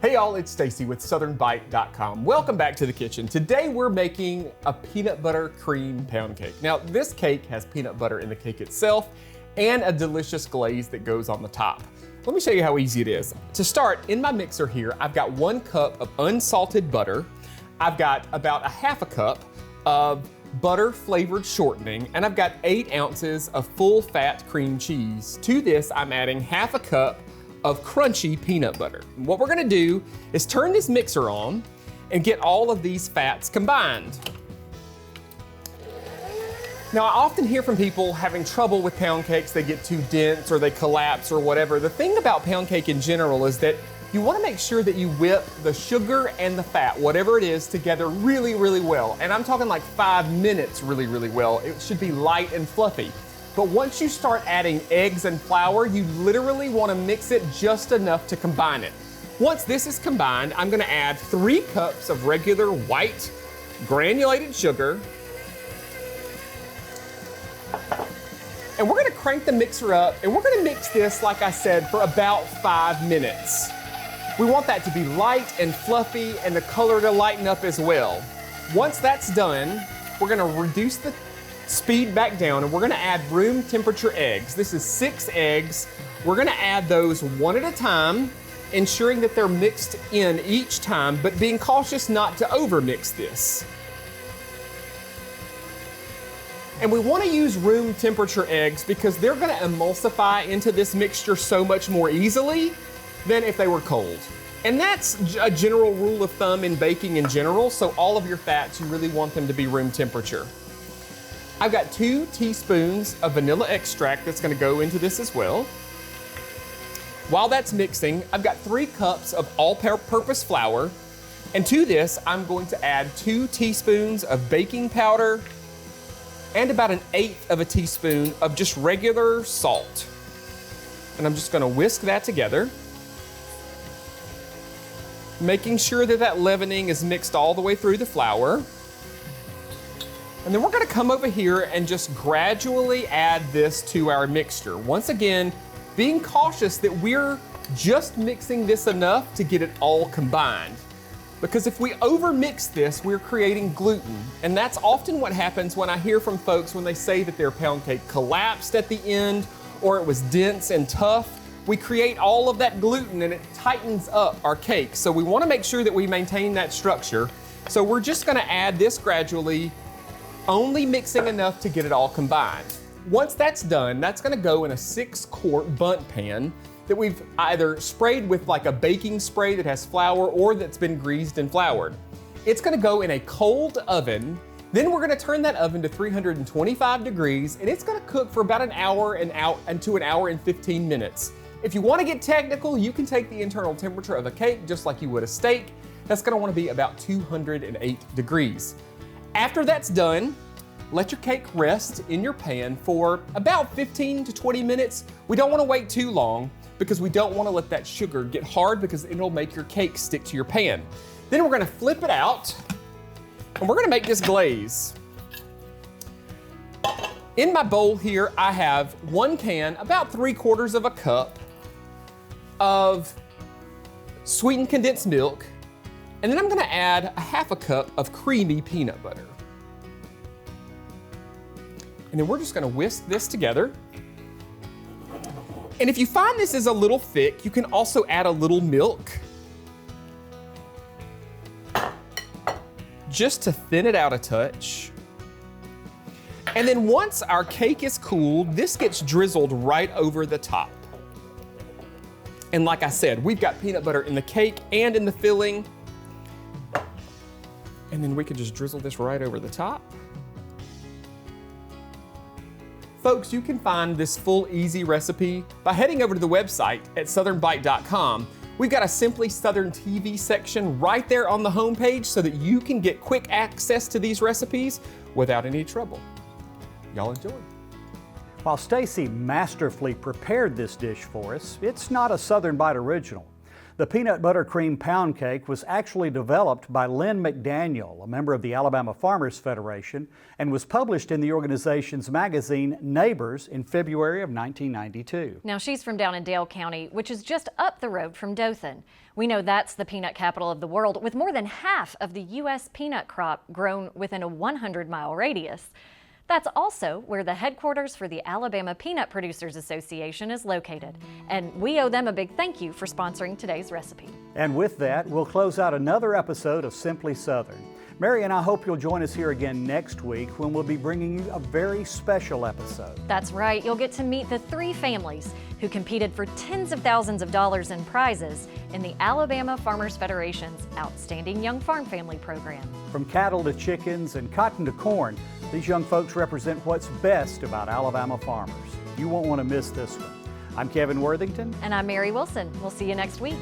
Hey y'all, it's Stacey with SouthernBite.com. Welcome back to the kitchen. Today we're making a peanut butter cream pound cake. Now this cake has peanut butter in the cake itself and a delicious glaze that goes on the top. Let me show you how easy it is. To start, in my mixer here, I've got 1 cup of unsalted butter. I've got about a half a cup of butter flavored shortening, and I've got 8 ounces of full fat cream cheese. To this, I'm adding half a cup of crunchy peanut butter. What we're gonna do is turn this mixer on and get all of these fats combined. Now, I often hear from people having trouble with pound cakes. They get too dense or they collapse or whatever. The thing about pound cake in general is that you wanna make sure that you whip the sugar and the fat, whatever it is, together really, really well. And I'm talking like 5 minutes really, really well. It should be light and fluffy. But once you start adding eggs and flour, you literally want to mix it just enough to combine it. Once this is combined, I'm going to add 3 cups of regular white granulated sugar. And we're going to crank the mixer up, and we're going to mix this, like I said, for about 5 minutes. We want that to be light and fluffy and the color to lighten up as well. Once that's done, we're going to reduce the speed back down, and we're gonna add room temperature eggs. This is 6 eggs. We're gonna add those one at a time, ensuring that they're mixed in each time, but being cautious not to overmix this. And we wanna use room temperature eggs because they're gonna emulsify into this mixture so much more easily than if they were cold. And that's a general rule of thumb in baking in general, so all of your fats, you really want them to be room temperature. I've got 2 teaspoons of vanilla extract that's gonna go into this as well. While that's mixing, I've got 3 cups of all-purpose flour, and to this, I'm going to add 2 teaspoons of baking powder and about 1/8 of a teaspoon of just regular salt. And I'm just gonna whisk that together, making sure that that leavening is mixed all the way through the flour. And then we're gonna come over here and just gradually add this to our mixture. Once again, being cautious that we're just mixing this enough to get it all combined. Because if we overmix this, we're creating gluten. And that's often what happens when I hear from folks when they say that their pound cake collapsed at the end or it was dense and tough. We create all of that gluten and it tightens up our cake. So we wanna make sure that we maintain that structure. So we're just gonna add this gradually, only mixing enough to get it all combined. Once that's done, that's gonna go in a 6-quart bundt pan that we've either sprayed with like a baking spray that has flour or that's been greased and floured. It's gonna go in a cold oven. Then we're gonna turn that oven to 325 degrees and it's gonna cook for about an hour and to an hour and 15 minutes. If you wanna get technical, you can take the internal temperature of a cake just like you would a steak. That's gonna wanna be about 208 degrees. After that's done, let your cake rest in your pan for about 15 to 20 minutes. We don't want to wait too long because we don't want to let that sugar get hard because it'll make your cake stick to your pan. Then we're going to flip it out and we're going to make this glaze. In my bowl here, I have 1 can, about 3/4 of a cup of sweetened condensed milk. And then I'm gonna add a half a cup of creamy peanut butter. And then we're just gonna whisk this together. And if you find this is a little thick, you can also add a little milk just to thin it out a touch. And then once our cake is cooled, this gets drizzled right over the top. And like I said, we've got peanut butter in the cake and in the filling. And then we can just drizzle this right over the top. Folks, you can find this full easy recipe by heading over to the website at SouthernBite.com. We've got a Simply Southern TV section right there on the homepage so that you can get quick access to these recipes without any trouble. Y'all enjoy. While Stacey masterfully prepared this dish for us, it's not a Southern Bite original. The peanut butter cream pound cake was actually developed by Lynn McDaniel, a member of the Alabama Farmers Federation, and was published in the organization's magazine Neighbors in February of 1992. Now, she's from down in Dale County, which is just up the road from Dothan. We know that's the peanut capital of the world, with more than half of the U.S. peanut crop grown within a 100-mile radius. That's also where the headquarters for the Alabama Peanut Producers Association is located. And we owe them a big thank you for sponsoring today's recipe. And with that, we'll close out another episode of Simply Southern. Mary and I hope you'll join us here again next week when we'll be bringing you a very special episode. That's right. You'll get to meet the 3 families who competed for tens of thousands of dollars in prizes in the Alabama Farmers Federation's Outstanding Young Farm Family Program. From cattle to chickens and cotton to corn, these young folks represent what's best about Alabama farmers. You won't want to miss this one. I'm Kevin Worthington. And I'm Mary Wilson. We'll see you next week.